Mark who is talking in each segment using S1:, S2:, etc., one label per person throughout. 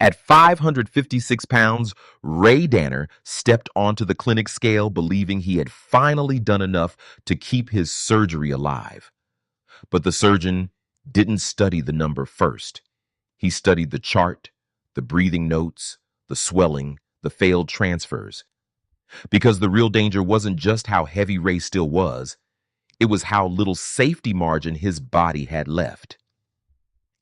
S1: At 556 pounds, Ray Danner stepped onto the clinic scale believing he had finally done enough to keep his surgery alive. But the surgeon didn't study the number first. He studied the chart, the breathing notes, the swelling, the failed transfers. Because the real danger wasn't just how heavy Ray still was, it was how little safety margin his body had left.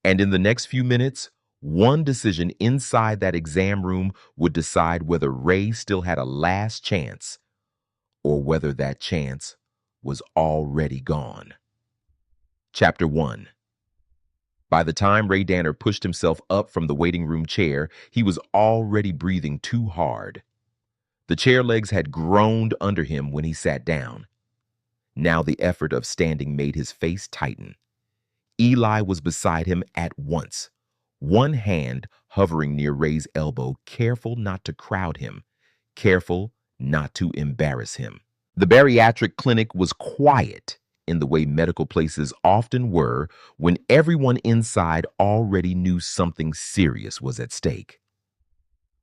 S1: And in the next few minutes, one decision inside that exam room would decide whether Ray still had a last chance or whether that chance was already gone. Chapter 1. By the time Ray Danner pushed himself up from the waiting room chair, he was already breathing too hard. The chair legs had groaned under him when he sat down. Now the effort of standing made his face tighten. Eli was beside him at once, one hand hovering near Ray's elbow, careful not to crowd him, careful not to embarrass him. The bariatric clinic was quiet in the way medical places often were when everyone inside already knew something serious was at stake.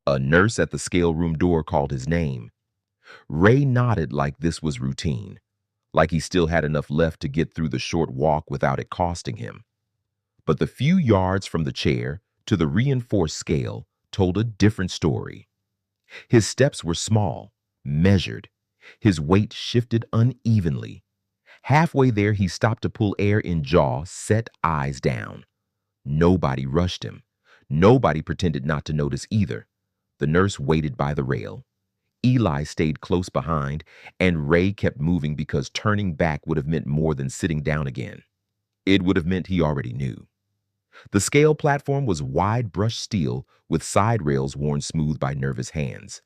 S1: A nurse at the scale room door called his name. Ray nodded like this was routine, like he still had enough left to get through the short walk without it costing him. But the few yards from the chair to the reinforced scale told a different story. His steps were small, measured. His weight shifted unevenly. Halfway there, he stopped to pull air in jaw, set eyes down. Nobody rushed him. Nobody pretended not to notice either. The nurse waited by the rail. Eli stayed close behind, and Ray kept moving because turning back would have meant more than sitting down again. It would have meant he already knew. The scale platform was wide brushed steel with side rails worn smooth by nervous hands.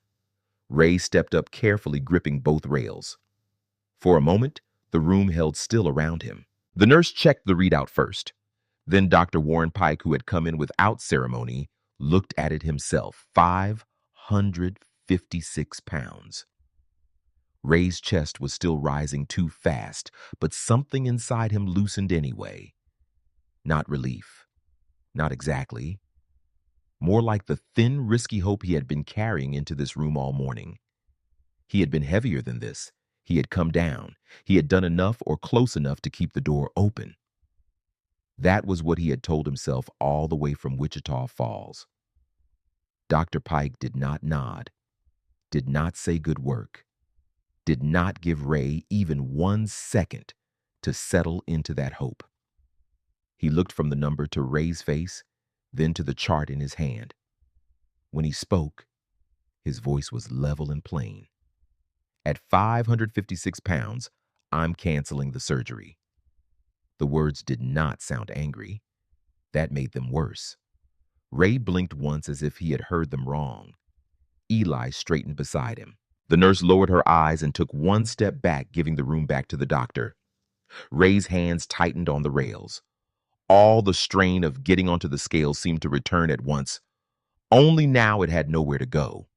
S1: Ray stepped up carefully, gripping both rails. For a moment, the room held still around him. The nurse checked the readout first. Then Dr. Warren Pike, who had come in without ceremony, looked at it himself. 556 pounds. Ray's chest was still rising too fast, but something inside him loosened anyway. Not relief. Not exactly. More like the thin, risky hope he had been carrying into this room all morning. He had been heavier than this. He had come down. He had done enough or close enough to keep the door open. That was what he had told himself all the way from Wichita Falls. Dr. Pike did not nod, did not say good work, did not give Ray even 1 second to settle into that hope. He looked from the number to Ray's face, then to the chart in his hand. When he spoke, his voice was level and plain. At 556 pounds, I'm canceling the surgery. The words did not sound angry. That made them worse. Ray blinked once as if he had heard them wrong. Eli straightened beside him. The nurse lowered her eyes and took 1 step back, giving the room back to the doctor. Ray's hands tightened on the rails. All the strain of getting onto the scale seemed to return at once. Only now it had nowhere to go.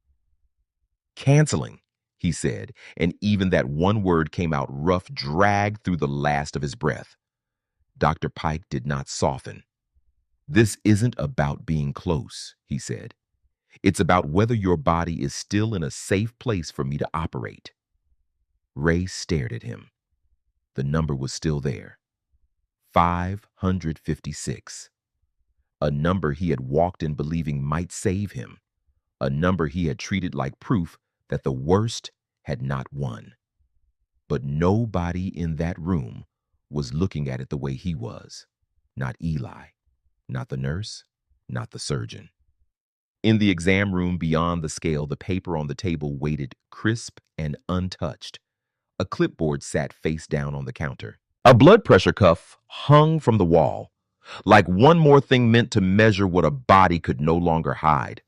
S1: Canceling, he said, and even that one word came out rough, dragged through the last of his breath. Dr. Pike did not soften. This isn't about being close, he said. It's about whether your body is still in a safe place for me to operate. Ray stared at him. The number was still there. 556. A number he had walked in believing might save him. A number he had treated like proof that the worst had not won. But nobody in that room was looking at it the way he was. Not Eli, not the nurse, not the surgeon. In the exam room beyond the scale, the paper on the table waited crisp and untouched. A clipboard sat face down on the counter. A blood pressure cuff hung from the wall, like one more thing meant to measure what a body could no longer hide.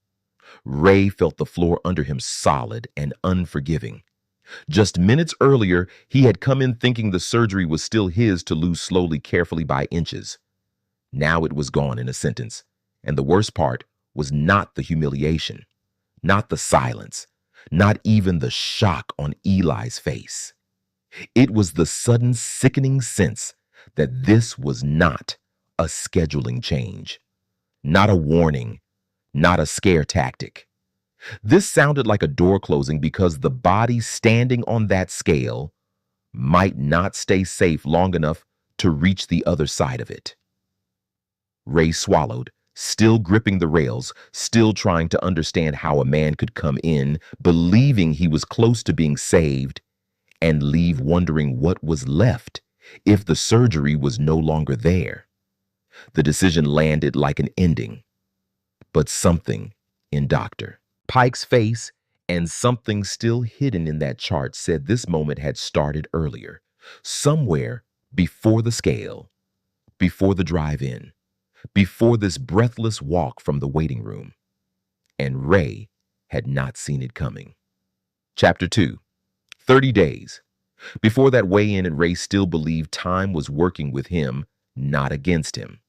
S1: Ray felt the floor under him solid and unforgiving. Just minutes earlier, he had come in thinking the surgery was still his to lose slowly, carefully by inches. Now it was gone in a sentence, and the worst part was not the humiliation, not the silence, not even the shock on Eli's face. It was the sudden sickening sense that this was not a scheduling change, not a warning, not a scare tactic. This sounded like a door closing because the body standing on that scale might not stay safe long enough to reach the other side of it. Ray swallowed, still gripping the rails, still trying to understand how a man could come in, believing he was close to being saved, and leave wondering what was left if the surgery was no longer there. The decision landed like an ending, but something in Dr. Pike's face and something still hidden in that chart said this moment had started earlier, somewhere before the scale, before the drive-in, before this breathless walk from the waiting room. And Ray had not seen it coming. Chapter 2, 30 days. Before that weigh-in, and Ray still believed time was working with him, not against him.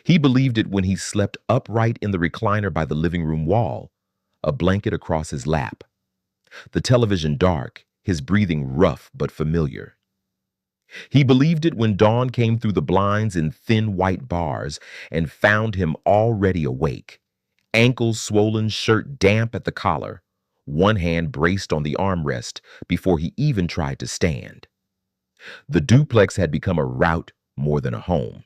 S1: He believed it when he slept upright in the recliner by the living room wall, a blanket across his lap. The television dark, his breathing rough but familiar. He believed it when dawn came through the blinds in thin white bars and found him already awake, ankles swollen, shirt damp at the collar, one hand braced on the armrest before he even tried to stand. The duplex had become a route more than a home.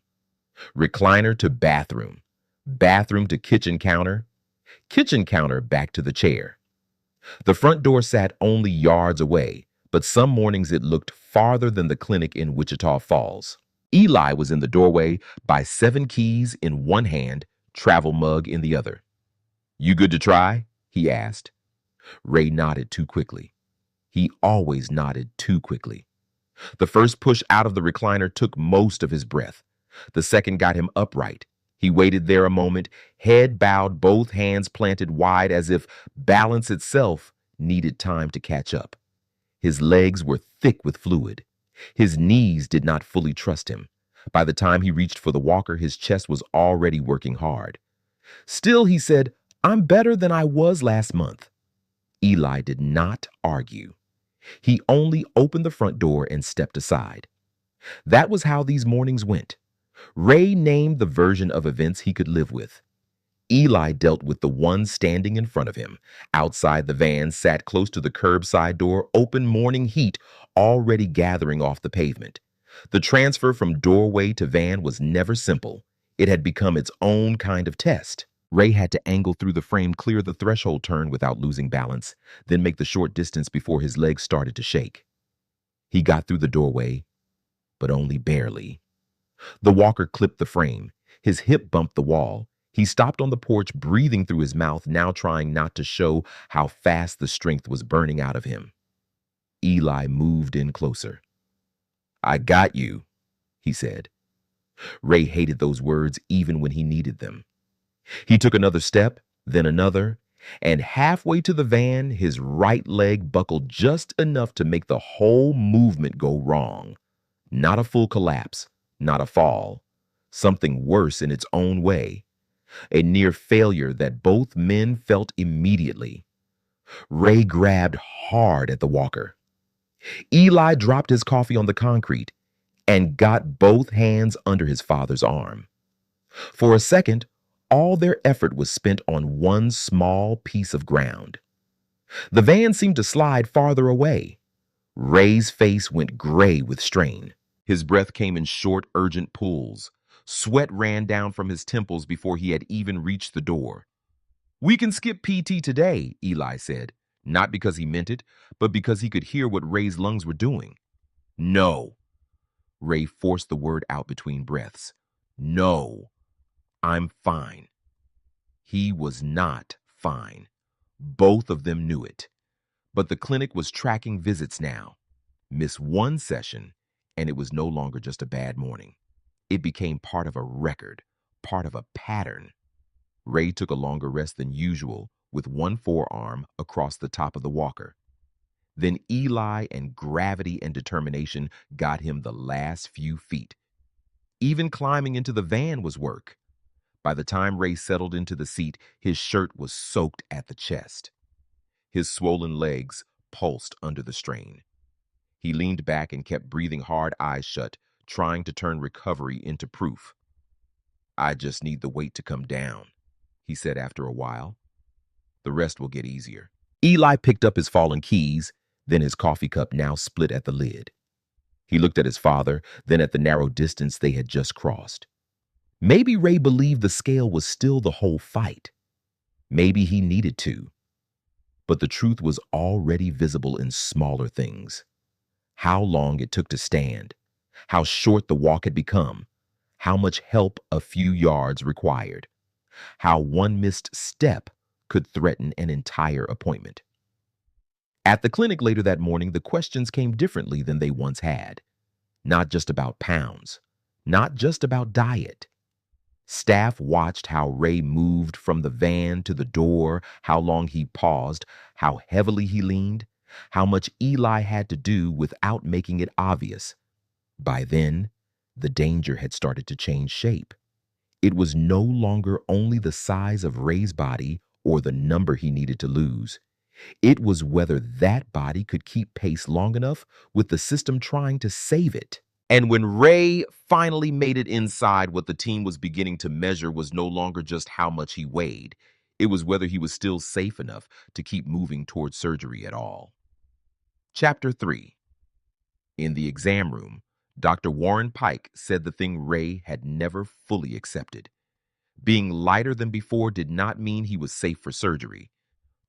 S1: Recliner to bathroom, bathroom to kitchen counter back to the chair. The front door sat only yards away, but some mornings it looked farther than the clinic in Wichita Falls. Eli was in the doorway by 7 keys in one hand, travel mug in the other. "You good to try?" he asked. Ray nodded too quickly. He always nodded too quickly. The first push out of the recliner took most of his breath. The second got him upright. He waited there a moment, head bowed, both hands planted wide as if balance itself needed time to catch up. His legs were thick with fluid. His knees did not fully trust him. By the time he reached for the walker, his chest was already working hard. Still, he said, "I'm better than I was last month." Eli did not argue. He only opened the front door and stepped aside. That was how these mornings went. Ray named the version of events he could live with. Eli dealt with the one standing in front of him. Outside, the van sat close to the curbside door, open morning heat already gathering off the pavement. The transfer from doorway to van was never simple. It had become its own kind of test. Ray had to angle through the frame, clear the threshold turn without losing balance, then make the short distance before his legs started to shake. He got through the doorway, but only barely. The walker clipped the frame. His hip bumped the wall. He stopped on the porch, breathing through his mouth, now trying not to show how fast the strength was burning out of him. Eli moved in closer. "I got you," he said. Ray hated those words even when he needed them. He took another step, then another, and halfway to the van, his right leg buckled just enough to make the whole movement go wrong. Not a full collapse, not a fall. Something worse in its own way. A near failure that both men felt immediately. Ray grabbed hard at the walker. Eli dropped his coffee on the concrete and got both hands under his father's arm. For a second, all their effort was spent on one small piece of ground. The van seemed to slide farther away. Ray's face went gray with strain. His breath came in short, urgent pulls. Sweat ran down from his temples before he had even reached the door. "We can skip PT today," Eli said, not because he meant it, but because he could hear what Ray's lungs were doing. "No." Ray forced the word out between breaths. "No, I'm fine." He was not fine. Both of them knew it. But the clinic was tracking visits now. Miss one session, and it was no longer just a bad morning. It became part of a record, part of a pattern. Ray took a longer rest than usual, with one forearm across the top of the walker. Then Eli and gravity and determination got him the last few feet. Even climbing into the van was work. By the time Ray settled into the seat, his shirt was soaked at the chest. His swollen legs pulsed under the strain. He leaned back and kept breathing hard, eyes shut, trying to turn recovery into proof. "I just need the weight to come down," he said after a while. The rest will get easier. Eli picked up his fallen keys, then his coffee cup now split at the lid. He looked at his father, then at the narrow distance they had just crossed. Maybe Ray believed the scale was still the whole fight. Maybe he needed to. But the truth was already visible in smaller things. How long it took to stand, how short the walk had become, how much help a few yards required, how one missed step could threaten an entire appointment. At the clinic later that morning, the questions came differently than they once had. Not just about pounds, not just about diet. Staff watched how Ray moved from the van to the door, how long he paused, how heavily he leaned, how much Eli had to do without making it obvious. By then, the danger had started to change shape. It was no longer only the size of Ray's body or the number he needed to lose. It was whether that body could keep pace long enough with the system trying to save it. And when Ray finally made it inside, what the team was beginning to measure was no longer just how much he weighed. It was whether he was still safe enough to keep moving toward surgery at all. Chapter 3. In the exam room, Dr. Warren Pike said the thing Ray had never fully accepted. Being lighter than before did not mean he was safe for surgery.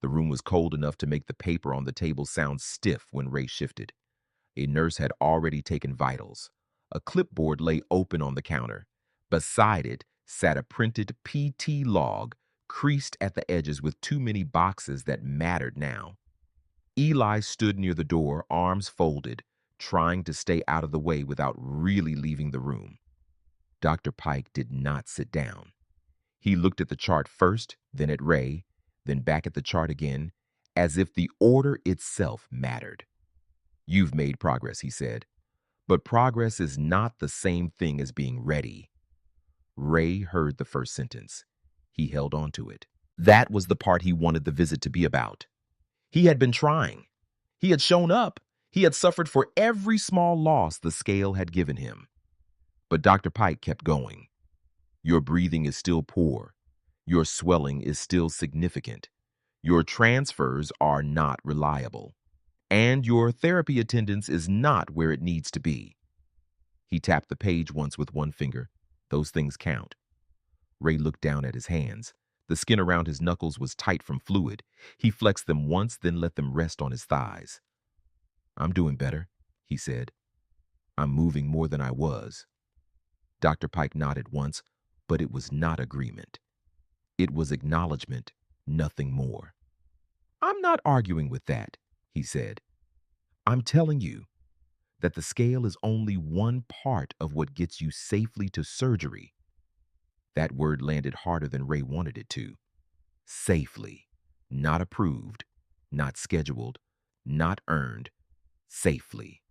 S1: The room was cold enough to make the paper on the table sound stiff when Ray shifted. A nurse had already taken vitals. A clipboard lay open on the counter. Beside it sat a printed PT log, creased at the edges with too many boxes that mattered now. Eli stood near the door, arms folded, trying to stay out of the way without really leaving the room. Dr. Pike did not sit down. He looked at the chart first, then at Ray, then back at the chart again, as if the order itself mattered. "You've made progress," he said. "But progress is not the same thing as being ready." Ray heard the first sentence. He held on to it. That was the part he wanted the visit to be about. He had been trying. He had shown up. He had suffered for every small loss the scale had given him. But Dr. Pike kept going. "Your breathing is still poor. Your swelling is still significant. Your transfers are not reliable. And your therapy attendance is not where it needs to be." He tapped the page once with one finger. "Those things count." Ray looked down at his hands. The skin around his knuckles was tight from fluid. He flexed them once, then let them rest on his thighs. "I'm doing better," he said. "I'm moving more than I was." Dr. Pike nodded once, but it was not agreement. It was acknowledgement, nothing more. "I'm not arguing with that," he said. "I'm telling you that the scale is only one part of what gets you safely to surgery." That word landed harder than Ray wanted it to. Safely. Not approved, not scheduled, not earned. Safely.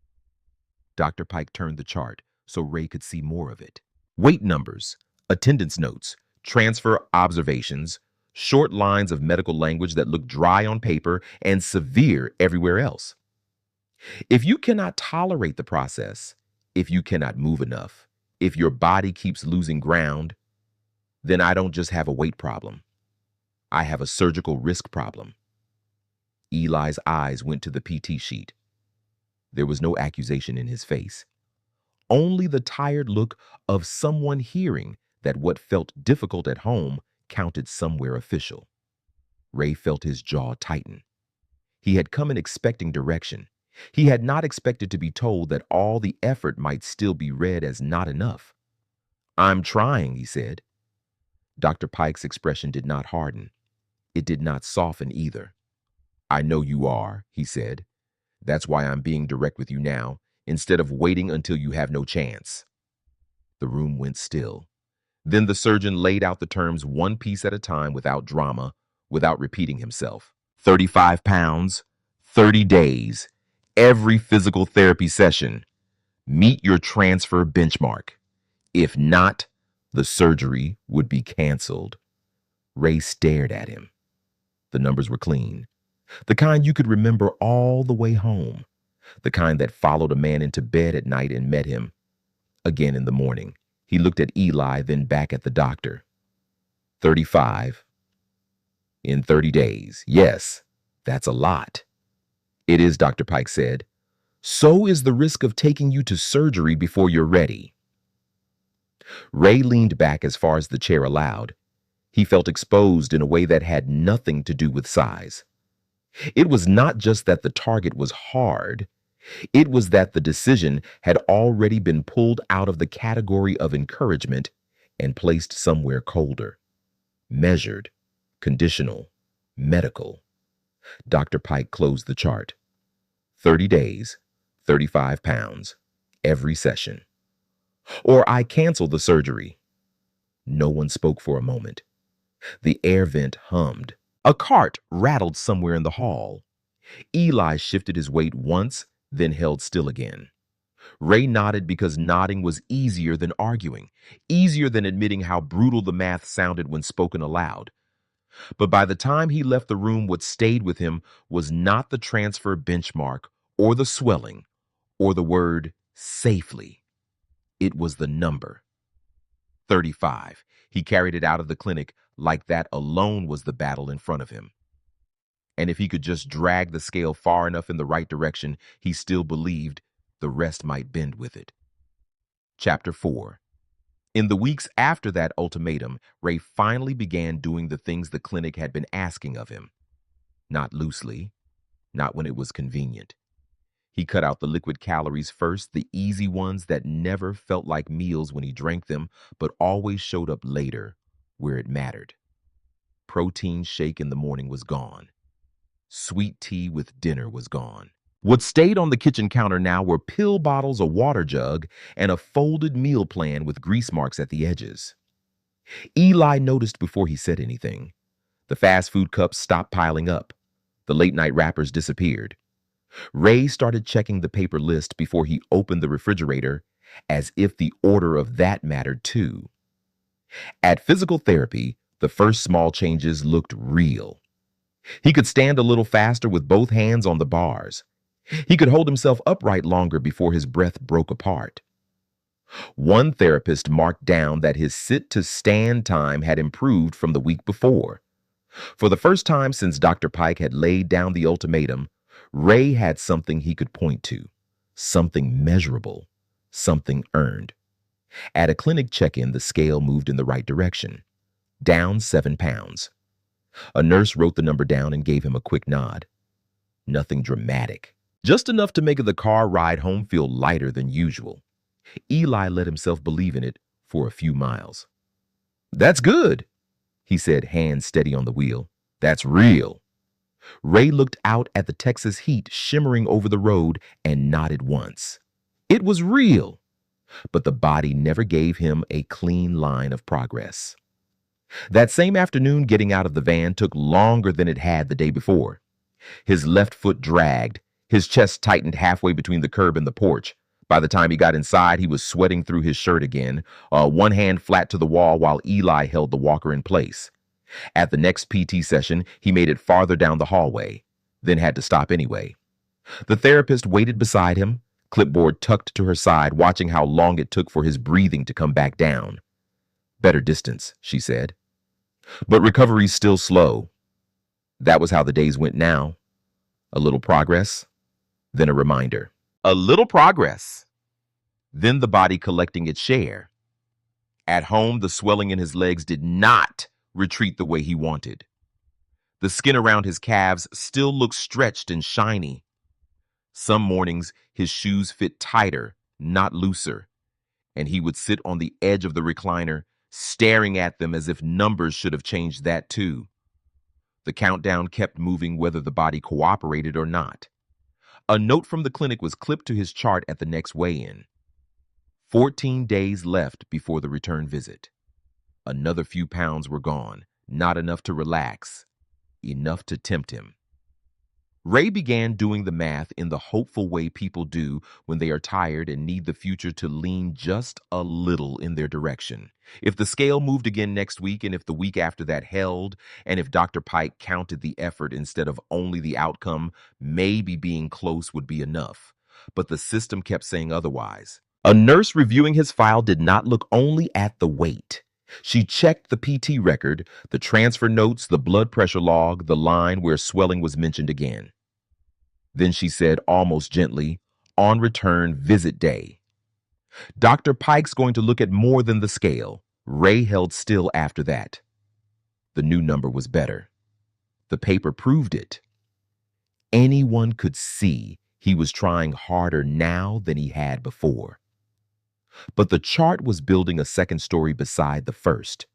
S1: Dr. Pike turned the chart so Ray could see more of it. Weight numbers, attendance notes, transfer observations, short lines of medical language that looked dry on paper and severe everywhere else. If you cannot tolerate the process, if you cannot move enough, if your body keeps losing ground, then I don't just have a weight problem. I have a surgical risk problem. Eli's eyes went to the PT sheet. There was no accusation in his face. Only the tired look of someone hearing that what felt difficult at home counted somewhere official. Ray felt his jaw tighten. He had come in expecting direction. He had not expected to be told that all the effort might still be read as not enough. "I'm trying," he said. Dr. Pike's expression did not harden. It did not soften either. "I know you are," he said. "That's why I'm being direct with you now, instead of waiting until you have no chance." The room went still. Then the surgeon laid out the terms one piece at a time without drama, without repeating himself. 35 pounds, 30 days, every physical therapy session. Meet your transfer benchmark. If not, the surgery would be canceled. Ray stared at him. The numbers were clean. The kind you could remember all the way home. The kind that followed a man into bed at night and met him again in the morning. He looked at Eli, then back at the doctor. 35, In 30 days. Yes, that's a lot. It is, Dr. Pike said. So is the risk of taking you to surgery before you're ready. Ray leaned back as far as the chair allowed. He felt exposed in a way that had nothing to do with size. It was not just that the target was hard, it was that the decision had already been pulled out of the category of encouragement and placed somewhere colder. Measured, conditional, medical. Dr. Pike closed the chart. 30 days, 35 pounds, every session. Or I cancel the surgery. No one spoke for a moment. The air vent hummed. A cart rattled somewhere in the hall. Eli shifted his weight once, then held still again. Ray nodded because nodding was easier than arguing, easier than admitting how brutal the math sounded when spoken aloud. But by the time he left the room, what stayed with him was not the transfer benchmark or the swelling or the word safely. It was the number. 35. He carried it out of the clinic like that alone was the battle in front of him. And if he could just drag the scale far enough in the right direction, he still believed the rest might bend with it. Chapter 4. In the weeks after that ultimatum, Ray finally began doing the things the clinic had been asking of him. Not loosely, not when it was convenient. He cut out the liquid calories first, the easy ones that never felt like meals when he drank them, but always showed up later, where it mattered. Protein shake in the morning was gone. Sweet tea with dinner was gone. What stayed on the kitchen counter now were pill bottles, a water jug, and a folded meal plan with grease marks at the edges. Eli noticed before he said anything. The fast food cups stopped piling up. The late night wrappers disappeared. Ray started checking the paper list before he opened the refrigerator, as if the order of that mattered too. At physical therapy, the first small changes looked real. He could stand a little faster with both hands on the bars. He could hold himself upright longer before his breath broke apart. One therapist marked down that his sit-to-stand time had improved from the week before. For the first time since Dr. Pike had laid down the ultimatum, Ray had something he could point to, something measurable, something earned. At a clinic check-in, the scale moved in the right direction, down 7 pounds. A nurse wrote the number down and gave him a quick nod. Nothing dramatic, just enough to make the car ride home feel lighter than usual. Eli let himself believe in it for a few miles. "That's good," he said, hands steady on the wheel. "That's real." Ray looked out at the Texas heat shimmering over the road and nodded once. It was real, but the body never gave him a clean line of progress. That same afternoon, getting out of the van took longer than it had the day before. His left foot dragged, his chest tightened halfway between the curb and the porch. By the time he got inside, he was sweating through his shirt again, one hand flat to the wall while Eli held the walker in place. At the next PT session, he made it farther down the hallway, then had to stop anyway. The therapist waited beside him, clipboard tucked to her side, watching how long it took for his breathing to come back down. "Better distance," she said. "But recovery's still slow." That was how the days went now. A little progress, then a reminder. A little progress, then the body collecting its share. At home, the swelling in his legs did not retreat the way he wanted. The skin around his calves still looked stretched and shiny. Some mornings, his shoes fit tighter, not looser, and he would sit on the edge of the recliner, staring at them as if numbers should have changed that too. The countdown kept moving whether the body cooperated or not. A note from the clinic was clipped to his chart at the next weigh-in. 14 days left before the return visit. Another few pounds were gone, not enough to relax, enough to tempt him. Ray began doing the math in the hopeful way people do when they are tired and need the future to lean just a little in their direction. If the scale moved again next week, and if the week after that held, and if Dr. Pike counted the effort instead of only the outcome, maybe being close would be enough. But the system kept saying otherwise. A nurse reviewing his file did not look only at the weight. She checked the PT record, the transfer notes, the blood pressure log, the line where swelling was mentioned again. Then she said almost gently, "On return visit day." Dr. Pike's going to look at more than the scale. Ray held still after that. The new number was better. The paper proved it. Anyone could see he was trying harder now than he had before. But the chart was building a second story beside the first.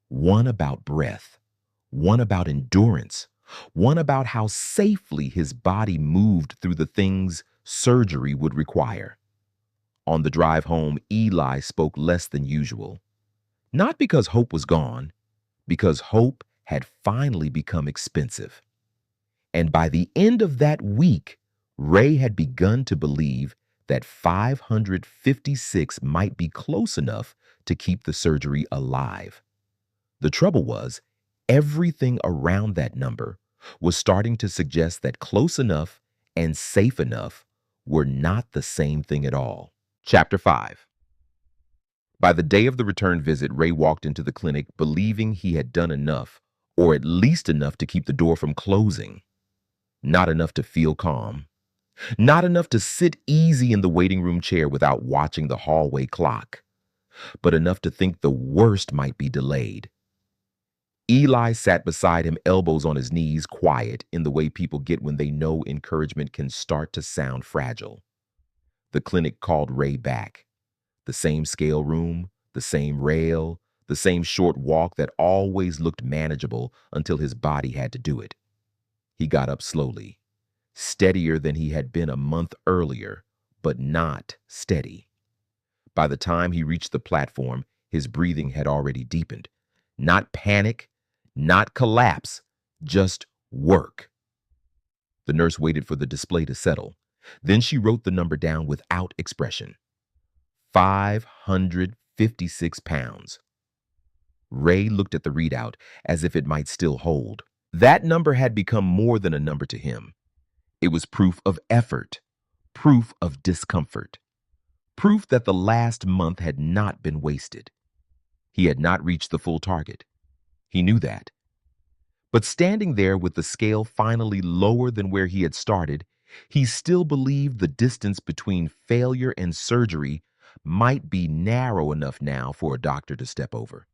S1: One about breath, one about endurance, one about how safely his body moved through the things surgery would require. On the drive home, Eli spoke less than usual. Not because hope was gone, because hope had finally become expensive. And by the end of that week, Ray had begun to believe that 556 might be close enough to keep the surgery alive. The trouble was, everything around that number was starting to suggest that close enough and safe enough were not the same thing at all. Chapter 5. By the day of the return visit, Ray walked into the clinic believing he had done enough, or at least enough to keep the door from closing. Not enough to feel calm. Not enough to sit easy in the waiting room chair without watching the hallway clock. But enough to think the worst might be delayed. Eli sat beside him, elbows on his knees, quiet in the way people get when they know encouragement can start to sound fragile. The clinic called Ray back. The same scale room, the same rail, the same short walk that always looked manageable until his body had to do it. He got up slowly, steadier than he had been a month earlier, but not steady. By the time he reached the platform, his breathing had already deepened. Not panic, not collapse, just work. The nurse waited for the display to settle. Then she wrote the number down without expression. 556 pounds. Ray looked at the readout as if it might still hold. That number had become more than a number to him. It was proof of effort, proof of discomfort, proof that the last month had not been wasted. He had not reached the full target. He knew that. But standing there with the scale finally lower than where he had started, he still believed the distance between failure and surgery might be narrow enough now for a doctor to step over.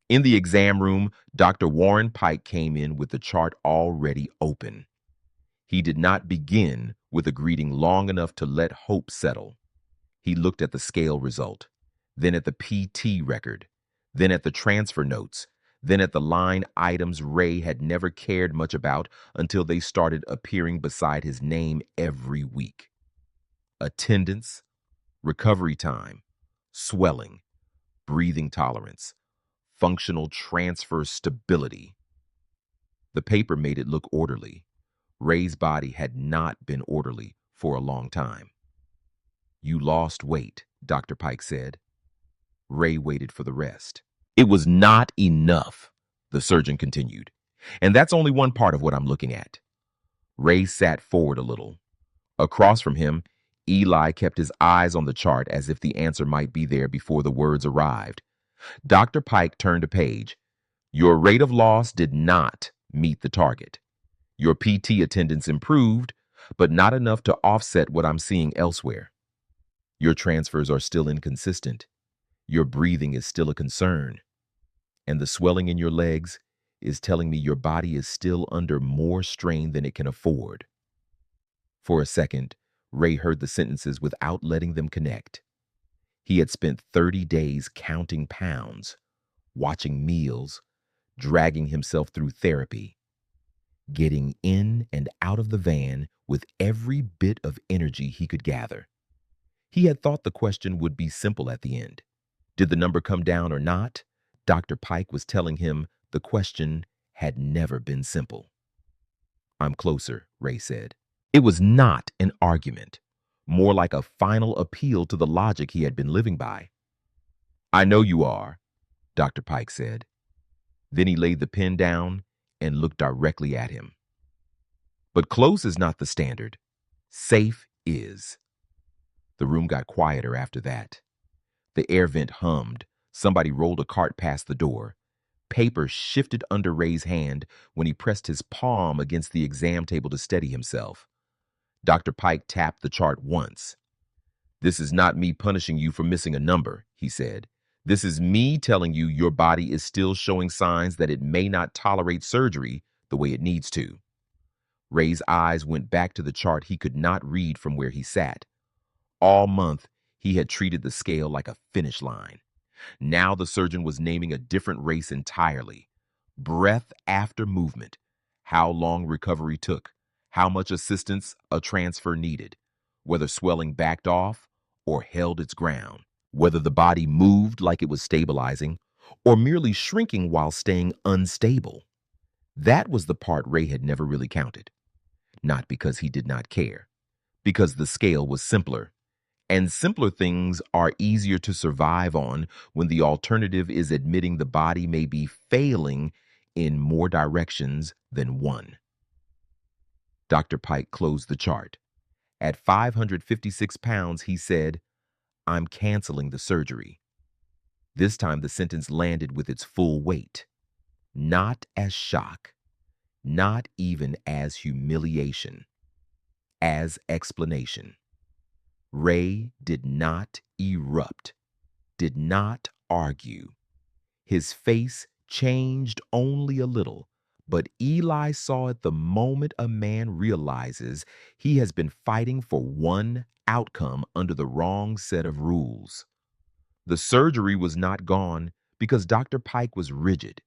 S1: In the exam room, Dr. Warren Pike came in with the chart already open. He did not begin with a greeting long enough to let hope settle. He looked at the scale result, then at the PT record, then at the transfer notes, then at the line items Ray had never cared much about until they started appearing beside his name every week. Attendance, recovery time, swelling, breathing tolerance, functional transfer stability. The paper made it look orderly. Ray's body had not been orderly for a long time. "You lost weight," Dr. Pike said. Ray waited for the rest. "It was not enough," the surgeon continued. "And that's only one part of what I'm looking at." Ray sat forward a little. Across from him, Eli kept his eyes on the chart as if the answer might be there before the words arrived. Dr. Pike turned a page. "Your rate of loss did not meet the target. Your PT attendance improved, but not enough to offset what I'm seeing elsewhere. Your transfers are still inconsistent. Your breathing is still a concern. And the swelling in your legs is telling me your body is still under more strain than it can afford." For a second, Ray heard the sentences without letting them connect. He had spent 30 days counting pounds, watching meals, dragging himself through therapy, getting in and out of the van with every bit of energy he could gather. He had thought the question would be simple at the end. Did the number come down or not? Dr. Pike was telling him the question had never been simple. "I'm closer," Ray said. It was not an argument, more like a final appeal to the logic he had been living by. "I know you are," Dr. Pike said. Then he laid the pen down and looked directly at him. "But close is not the standard. Safe is." The room got quieter after that. The air vent hummed. Somebody rolled a cart past the door. Paper shifted under Ray's hand when he pressed his palm against the exam table to steady himself. Dr. Pike tapped the chart once. "This is not me punishing you for missing a number," he said. "This is me telling you your body is still showing signs that it may not tolerate surgery the way it needs to." Ray's eyes went back to the chart he could not read from where he sat. All month, he had treated the scale like a finish line. Now the surgeon was naming a different race entirely. Breath after movement, how long recovery took, how much assistance a transfer needed, whether swelling backed off or held its ground, whether the body moved like it was stabilizing or merely shrinking while staying unstable. That was the part Ray had never really counted. Not because he did not care, because the scale was simpler. And simpler things are easier to survive on when the alternative is admitting the body may be failing in more directions than one. Dr. Pike closed the chart. At 556 pounds, he said, "I'm canceling the surgery." This time the sentence landed with its full weight. Not as shock, not even as humiliation, as explanation. Ray did not erupt, did not argue. His face changed only a little, but Eli saw it the moment a man realizes he has been fighting for one outcome under the wrong set of rules. The surgery was not gone because Dr. Pike was rigid.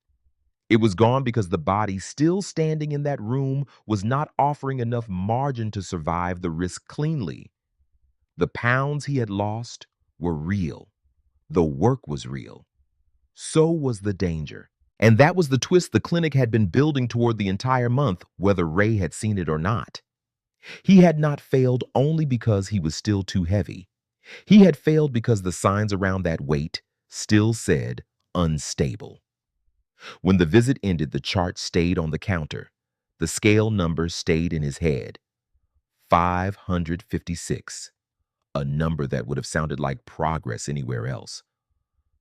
S1: It was gone because the body still standing in that room was not offering enough margin to survive the risk cleanly. The pounds he had lost were real. The work was real. So was the danger. And that was the twist the clinic had been building toward the entire month, whether Ray had seen it or not. He had not failed only because he was still too heavy. He had failed because the signs around that weight still said unstable. When the visit ended, the chart stayed on the counter. The scale number stayed in his head. 556. A number that would have sounded like progress anywhere else.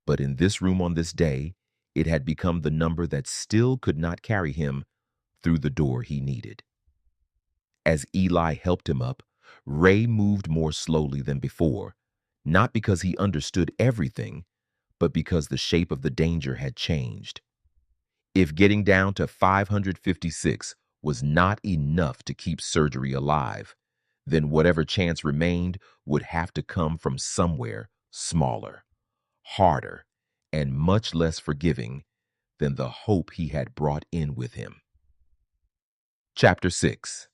S1: But in this room on this day, it had become the number that still could not carry him through the door he needed. As Eli helped him up, Ray moved more slowly than before, not because he understood everything, but because the shape of the danger had changed. If getting down to 556 was not enough to keep surgery alive, then whatever chance remained would have to come from somewhere smaller, harder, and much less forgiving than the hope he had brought in with him. Chapter 6.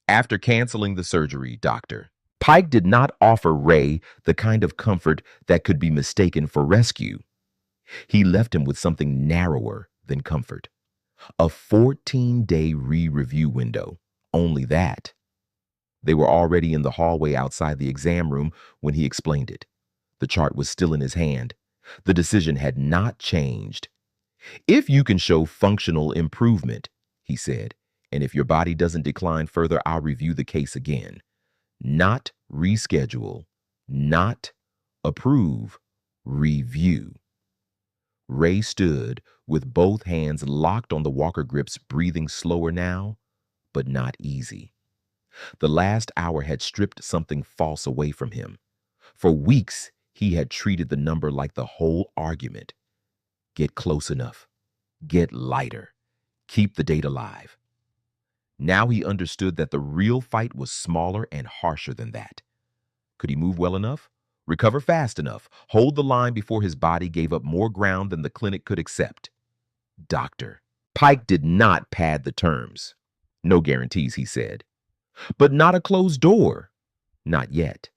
S1: After canceling the surgery, Dr. Pike did not offer Ray the kind of comfort that could be mistaken for rescue. He left him with something narrower than comfort. A 14-day re-review window. Only that. They were already in the hallway outside the exam room when he explained it. The chart was still in his hand. The decision had not changed. "If you can show functional improvement," he said, "and if your body doesn't decline further, I'll review the case again. Not reschedule, not approve, review." Ray stood with both hands locked on the walker grips, breathing slower now, but not easy. The last hour had stripped something false away from him. For weeks, he had treated the number like the whole argument. Get close enough. Get lighter. Keep the date alive. Now he understood that the real fight was smaller and harsher than that. Could he move well enough? Recover fast enough? Hold the line before his body gave up more ground than the clinic could accept? Doctor Pike did not pad the terms. No guarantees, he said. But not a closed door. Not yet.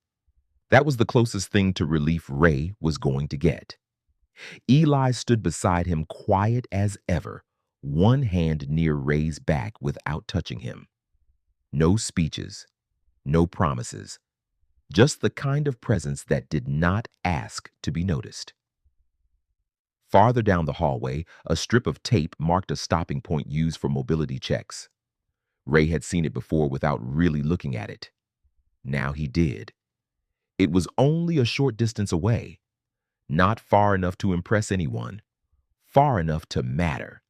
S1: That was the closest thing to relief Ray was going to get. Eli stood beside him, quiet as ever, one hand near Ray's back without touching him. No speeches, no promises, just the kind of presence that did not ask to be noticed. Farther down the hallway, a strip of tape marked a stopping point used for mobility checks. Ray had seen it before without really looking at it. Now he did. It was only a short distance away. not far enough to impress anyone, far enough to matter.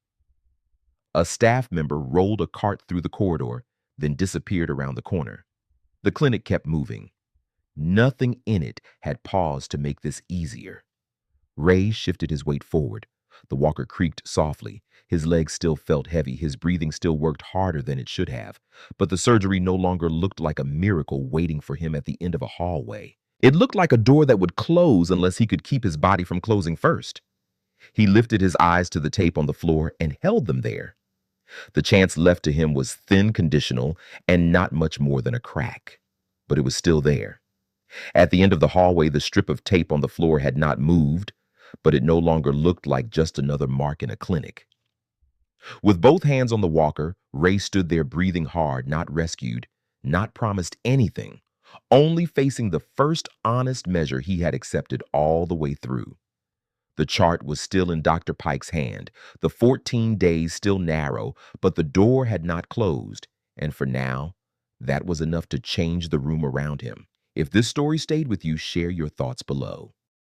S1: A staff member rolled a cart through the corridor, then disappeared around the corner. The clinic kept moving. Nothing in it had paused to make this easier. Ray shifted his weight forward. The walker creaked softly. His legs still felt heavy. His breathing still worked harder than it should have. But the surgery no longer looked like a miracle waiting for him at the end of a hallway. It looked like a door that would close unless he could keep his body from closing first. He lifted his eyes to the tape on the floor and held them there. The chance left to him was thin, conditional, and not much more than a crack. But it was still there. At the end of the hallway, the strip of tape on the floor had not moved, but it no longer looked like just another mark in a clinic. With both hands on the walker, Ray stood there breathing hard, not rescued, not promised anything, only facing the first honest measure he had accepted all the way through. The chart was still in Dr. Pike's hand, the 14 days still narrow, but the door had not closed, and for now, that was enough to change the room around him. If this story stayed with you, share your thoughts below.